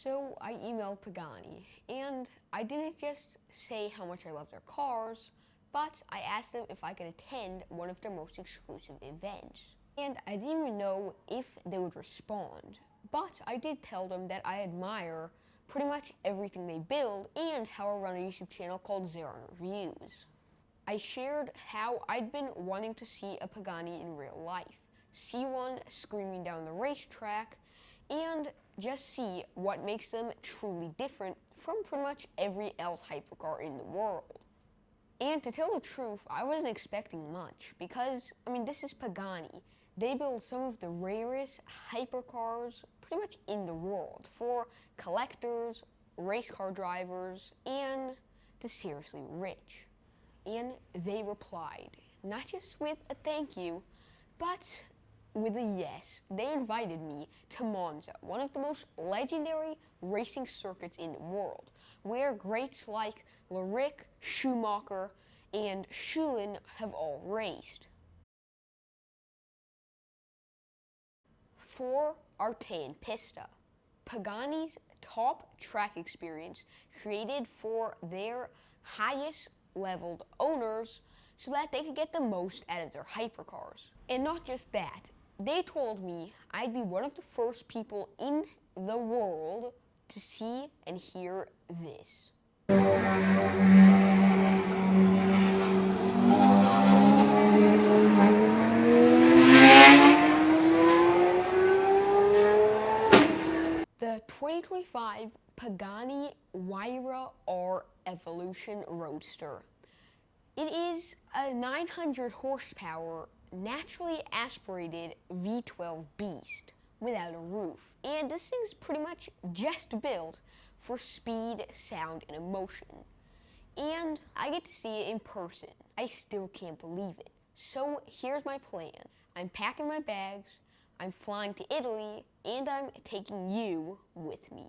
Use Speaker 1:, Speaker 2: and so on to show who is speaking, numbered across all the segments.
Speaker 1: So I emailed Pagani, and I didn't just say how much I love their cars, but I asked them if I could attend one of their most exclusive events. And I didn't even know if they would respond, but I did tell them that I admire pretty much everything they build and how I run a YouTube channel called Xaaron Reviews. I shared how I'd been wanting to see a Pagani in real life, see one screaming down the racetrack, and just see what makes them truly different from pretty much every else hypercar in the world. And to tell the truth, I wasn't expecting much because, this is Pagani. They build some of the rarest hypercars pretty much in the world for collectors, race car drivers, and the seriously rich. And they replied, not just with a thank you, but with a yes. They invited me to Monza, one of the most legendary racing circuits in the world, where greats like Laric, Schumacher, and Schulin have all raced. For Arte and Pista, Pagani's top track experience created for their highest leveled owners so that they could get the most out of their hypercars. And not just that, they told me I'd be one of the first people in the world to see and hear this. The 2025 Pagani Huayra R Evolution Roadster. It is a 900 horsepower, naturally aspirated V12 beast without a roof. And this thing's pretty much just built for speed, sound, and emotion. And I get to see it in person. I still can't believe it. So here's my plan. I'm packing my bags, I'm flying to Italy, and I'm taking you with me.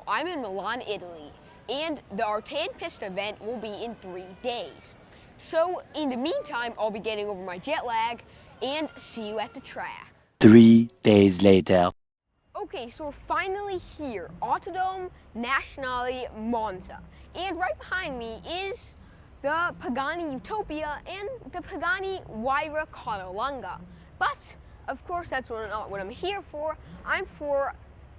Speaker 1: I'm in Milan, Italy, and the Arte and Pista event will be in 3 days. So in the meantime, I'll be getting over my jet lag, and see you at the track.
Speaker 2: 3 days later.
Speaker 1: Okay, so we're finally here, Autodrome Nazionale Monza. And right behind me is the Pagani Utopia and the Pagani Huayra Catalunga. But, of course, that's not what I'm here for. I'm for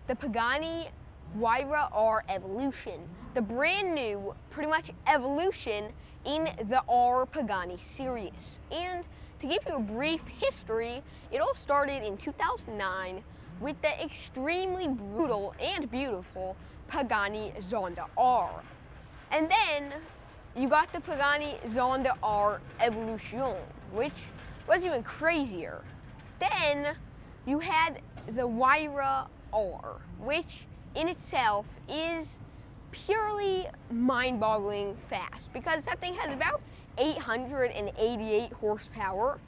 Speaker 1: the Pagani Huyra R Evolution, the brand new, pretty much evolution in the R Pagani series. And to give you a brief history, it all started in 2009 with the extremely brutal and beautiful Pagani Zonda R. And then you got the Pagani Zonda R Evolution, which was even crazier. Then you had the Huayra R, which in itself is purely mind-boggling fast because that thing has about 888 horsepower.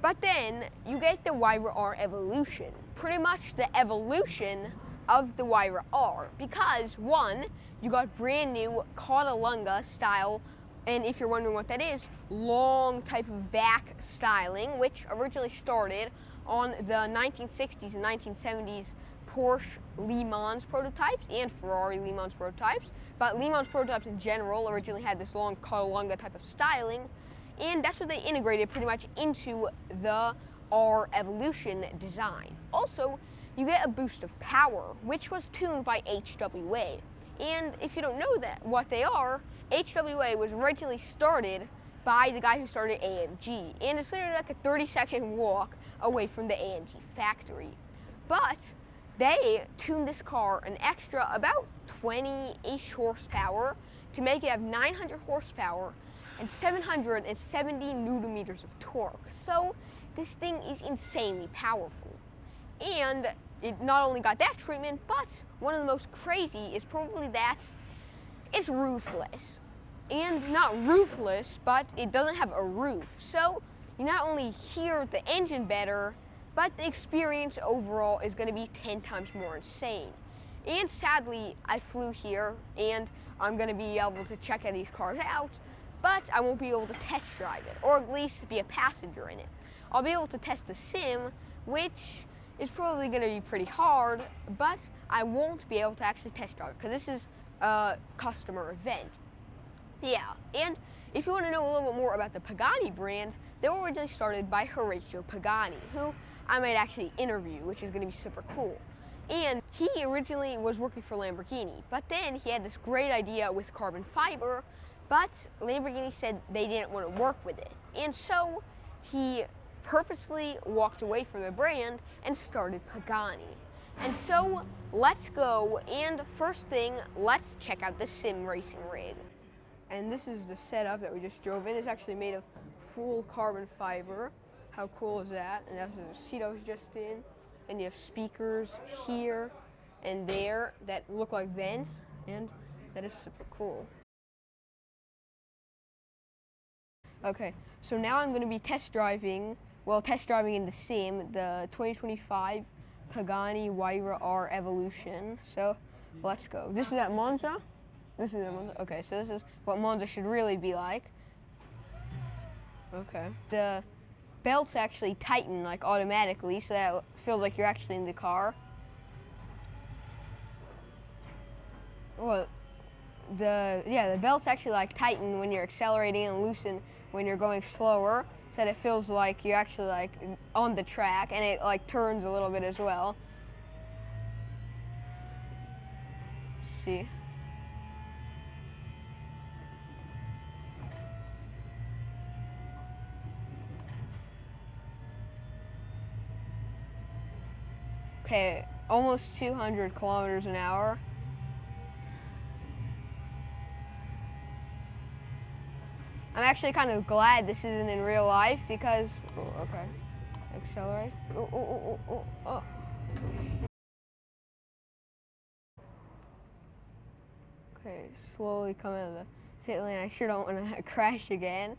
Speaker 1: But then you get the Huyra R Evolution, pretty much the evolution of the Huyra R, because one, you got brand new Catalunga style, and if you're wondering what that is, long type of back styling, which originally started on the 1960s and 1970s Porsche Le Mans prototypes and Ferrari Le Mans prototypes, but Le Mans prototypes in general originally had this long Catalunga type of styling, and that's what they integrated pretty much into the R Evolution design. Also, you get a boost of power, which was tuned by HWA. And if you don't know what they are, HWA was originally started by the guy who started AMG, and it's literally like a 30-second walk away from the AMG factory. But they tuned this car an extra about 20-ish horsepower to make it have 900 horsepower and 770 newton meters of torque. So this thing is insanely powerful. And it not only got that treatment, but one of the most crazy is probably that it's roofless. And not roofless, but it doesn't have a roof. So you not only hear the engine better, but the experience overall is going to be 10 times more insane. And sadly, I flew here, and I'm going to be able to check these cars out, but I won't be able to test drive it, or at least be a passenger in it. I'll be able to test the sim, which is probably going to be pretty hard, but I won't be able to actually test drive it, because this is a customer event. Yeah, and if you want to know a little bit more about the Pagani brand, they were originally started by Horacio Pagani, who I might actually interview, which is going to be super cool. And he originally was working for Lamborghini, but then he had this great idea with carbon fiber, but Lamborghini said they didn't want to work with it. And so he purposely walked away from the brand and started Pagani. And so let's go, and first thing, let's check out the sim racing rig. And this is the setup that we just drove in. It's actually made of full carbon fiber. How cool is that? And that's the seat I was just in. And you have speakers here and there that look like vents, and that is super cool. Okay, so now I'm going to be test driving in the sim, the 2025 Pagani Huayra R Evolution. So let's go. This is at Monza? This is at Monza? Okay, so this is what Monza should really be like. Okay. The belts actually tighten like automatically, so that it feels like you're actually in the car. Well, the belts actually like tighten when you're accelerating and loosen when you're going slower, so that it feels like you're actually like on the track, and it like turns a little bit as well. See? Okay, almost 200 kilometers an hour. I'm actually kind of glad this isn't in real life because, oh, okay, accelerate. Oh, oh, oh, oh, oh. Okay, slowly come out of the pit lane. I sure don't want to crash again.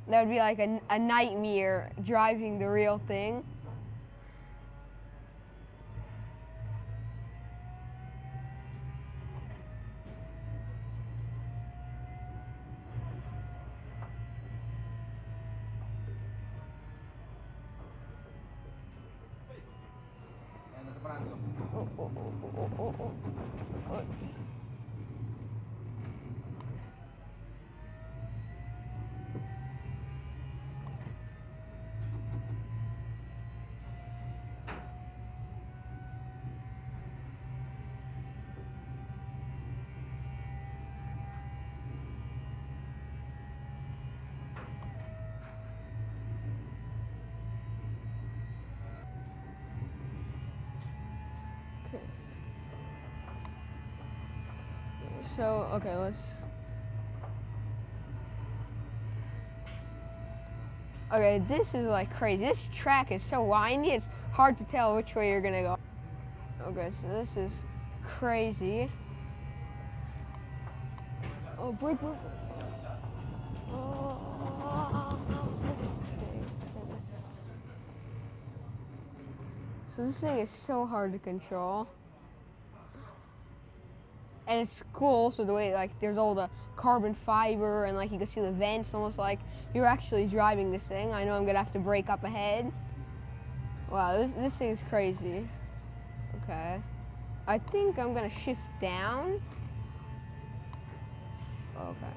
Speaker 1: That would be like a nightmare driving the real thing. Oh, oh, oh, oh, oh, oh, oh. Okay. So, okay, let's... Okay, this is like crazy. This track is so windy, it's hard to tell which way you're gonna go. Okay, so this is crazy. Oh, break, break. Oh. So this thing is so hard to control. And it's cool also the way like there's all the carbon fiber and like you can see the vents, almost like you're actually driving this thing. I know I'm gonna have to brake up ahead. Wow, this thing's crazy. Okay. I think I'm gonna shift down. Okay.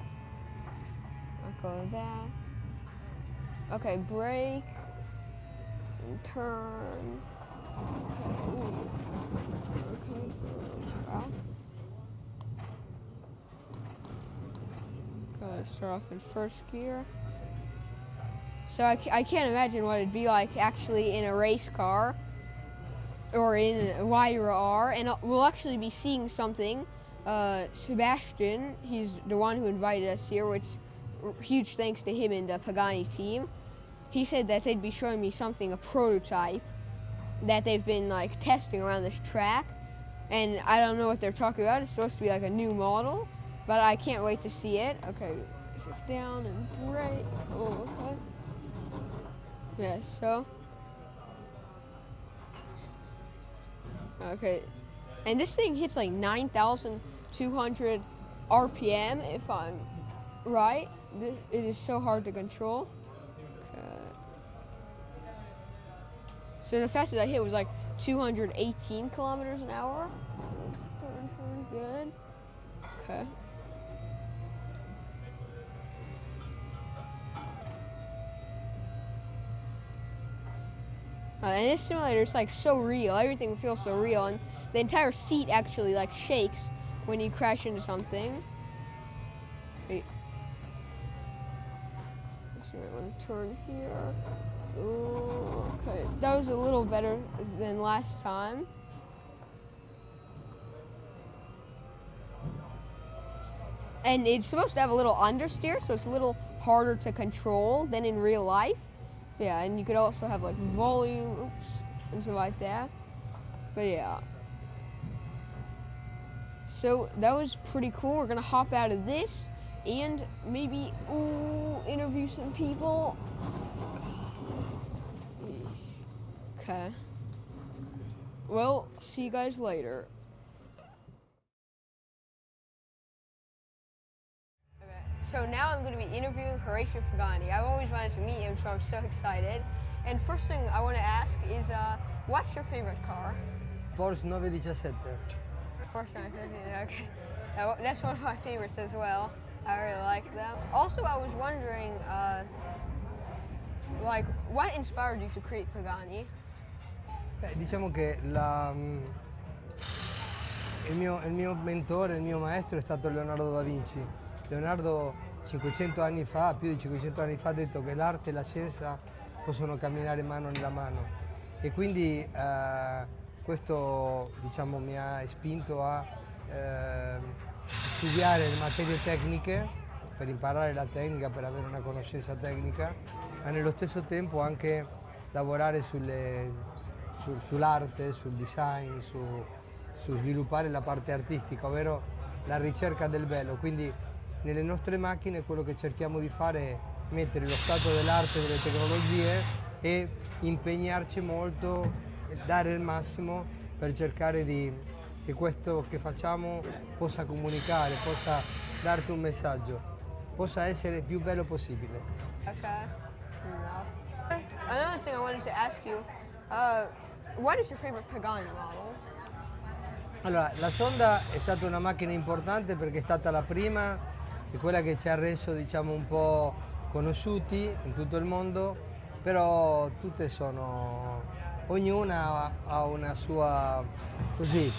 Speaker 1: I'll go that. Okay, brake. And turn. Okay. Ooh. Okay. Off. Okay, start off in first gear. So I can't imagine what it'd be like actually in a race car or in a Huayra R, and we'll actually be seeing something. Sebastian, he's the one who invited us here, which huge thanks to him and the Pagani team. He said that they'd be showing me something, a prototype that they've been like testing around this track, and I don't know what they're talking about. It's supposed to be like a new model, but I can't wait to see it. Okay, shift down and brake. Oh, okay. Yeah, so. Okay, and this thing hits like 9,200 RPM if I'm right. It is so hard to control. Okay. So the fastest I hit was like 218 kilometers an hour. Starting good. Okay. And this simulator is like so real. Everything feels so real, and the entire seat actually like shakes when you crash into something. Wait. So I want to turn here. Ooh, okay, that was a little better than last time. And it's supposed to have a little understeer, so it's a little harder to control than in real life. Yeah, and you could also have like volume, oops, and stuff like that. But yeah. So that was pretty cool. We're gonna hop out of this and maybe interview some people. Okay. Well, see you guys later. Okay. So now I'm going to be interviewing Horacio Pagani. I've always wanted to meet him, so I'm so excited. And first thing I want to ask is, what's your favorite car?
Speaker 3: Porsche 917.
Speaker 1: Porsche 917, okay. That's one of my favorites as well. I really like them. Also, I was wondering, like, what inspired you to create Pagani?
Speaker 3: Diciamo che il mio mentore, il mio maestro è stato Leonardo da Vinci. Leonardo 500 anni fa, più di 500 anni fa, ha detto che l'arte e la scienza possono camminare mano nella mano. E quindi questo diciamo, mi ha spinto a studiare le materie tecniche per imparare la tecnica, per avere una conoscenza tecnica, ma nello stesso tempo anche lavorare sull'arte, sul design, su sviluppare la parte artistica, ovvero la ricerca del bello. Quindi nelle nostre macchine quello che cerchiamo di fare è mettere lo stato dell'arte e delle tecnologie e impegnarci molto, dare il massimo per cercare che questo che facciamo possa comunicare, possa darti un messaggio, possa essere il più bello possibile.
Speaker 1: Okay. Another thing I wanted to ask you, what is your favorite Pagani model?
Speaker 3: Allora, la Sonda è stata una macchina importante perché è stata la prima e quella che ci ha reso, diciamo, un po' conosciuti in tutto il mondo, però tutte sono, ognuna ha una sua, così,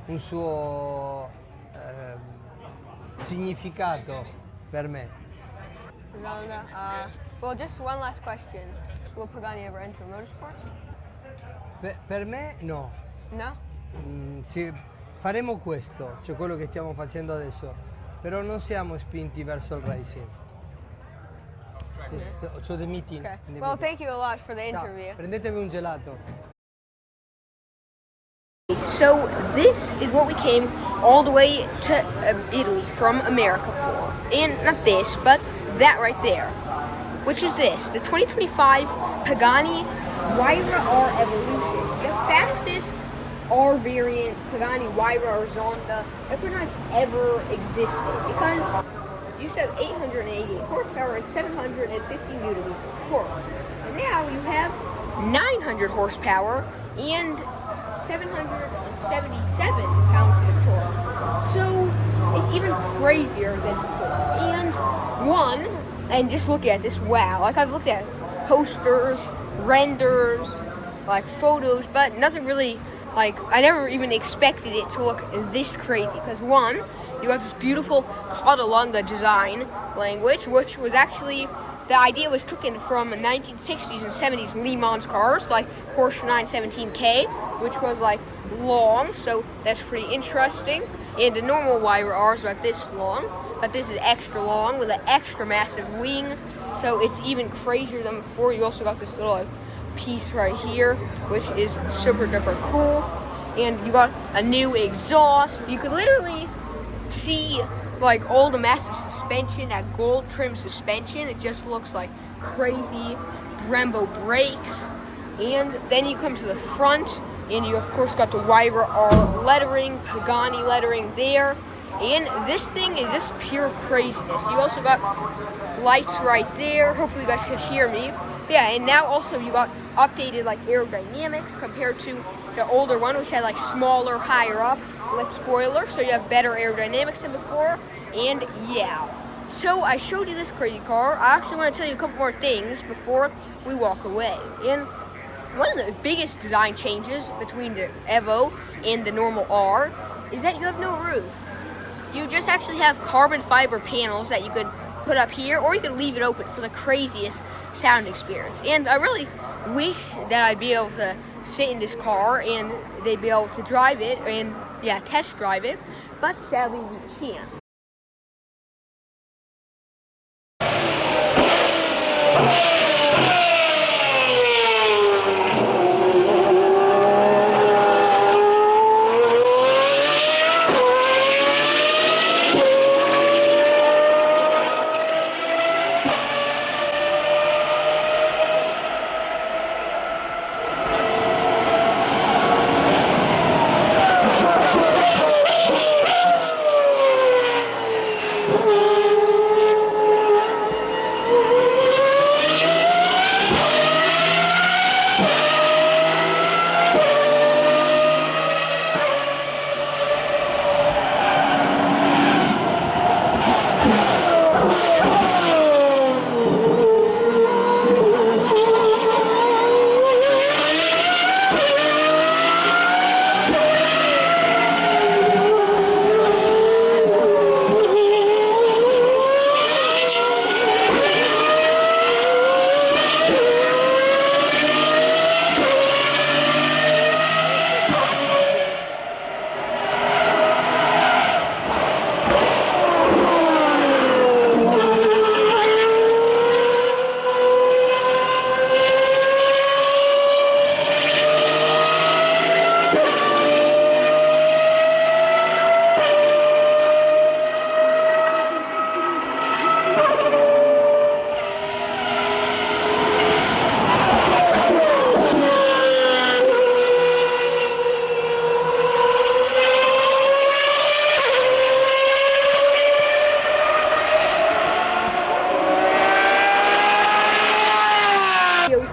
Speaker 3: un suo significato per me.
Speaker 1: Well, just one last question. Will Pagani ever enter motorsports?
Speaker 3: Per me no.
Speaker 1: No?
Speaker 3: Faremo questo, cioè quello che stiamo facendo adesso, però non siamo spinti verso il racing. So the meeting.
Speaker 1: Okay.
Speaker 3: The
Speaker 1: Well,
Speaker 3: meeting.
Speaker 1: thank you a lot for the
Speaker 3: Ciao,
Speaker 1: interview.
Speaker 3: prendetevi un gelato.
Speaker 1: So this is what we came all the way to Italy from America for. And not this, but that right there. Which is this, the 2025 Pagani Huayra R Evolution. The fastest R variant Pagani Huayra R Zonda that pretty much ever existed. Because you used to have 888 horsepower and 750 newton meters of torque. And now you have 900 horsepower and 777 pound-feet of torque. So it's even crazier than before. And just look at this, wow. Like I've looked at posters, renders, like photos, but nothing really, like I never even expected it to look this crazy. Because one, you got this beautiful Catalunga design language, which was actually, the idea was taken from 1960s and 70s Le Mans cars, like Porsche 917K, which was like long, so that's pretty interesting. And the normal Huayra R is about this long, but this is extra long with an extra massive wing, so it's even crazier than before. You also got this little like, piece right here, which is super duper cool. And you got a new exhaust. You could literally see like all the massive suspension, that gold trim suspension. It just looks like crazy. Brembo brakes. And then you come to the front, and you of course got the Huayra R lettering, Pagani lettering there. And this thing is just pure craziness. You also got lights right there. Hopefully you guys can hear me. Yeah, and now also you got updated like aerodynamics compared to the older one, which had like smaller, higher up lip spoiler. So you have better aerodynamics than before. And yeah. So I showed you this crazy car. I actually want to tell you a couple more things before we walk away. And one of the biggest design changes between the Evo and the normal R is that you have no roof. You just actually have carbon fiber panels that you could put up here, or you could leave it open for the craziest sound experience. And I really wish that I'd be able to sit in this car and they'd be able to drive it and yeah, test drive it, but sadly we can't.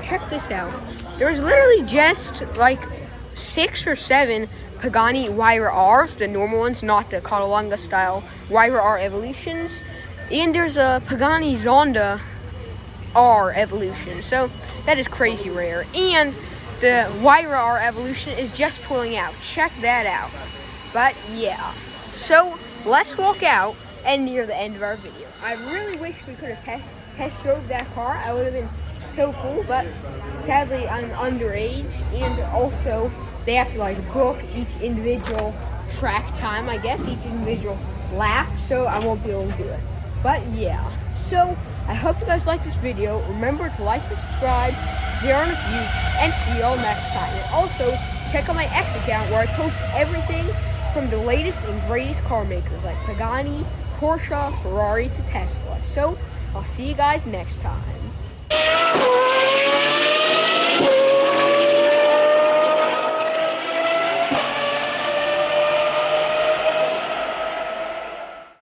Speaker 1: Check this out. There's literally just like 6 or 7 Pagani Huayra Rs, the normal ones, not the Catalunga style Huayra R Evolutions. And there's a Pagani Zonda R Evolution. So that is crazy rare. And the Huayra R Evolution is just pulling out. Check that out. But yeah. So let's walk out and near the end of our video. I really wish we could have test drove that car. I would have been so cool, but sadly I'm underage, and also they have to like book each individual track time, I guess, each individual lap, so I won't be able to do it. But yeah, so I hope you guys liked this video. Remember to like and subscribe, share on the views, and see you all next time. And also, check out my X account where I post everything from the latest and greatest car makers like Pagani, Porsche, Ferrari to Tesla. So, I'll see you guys next time.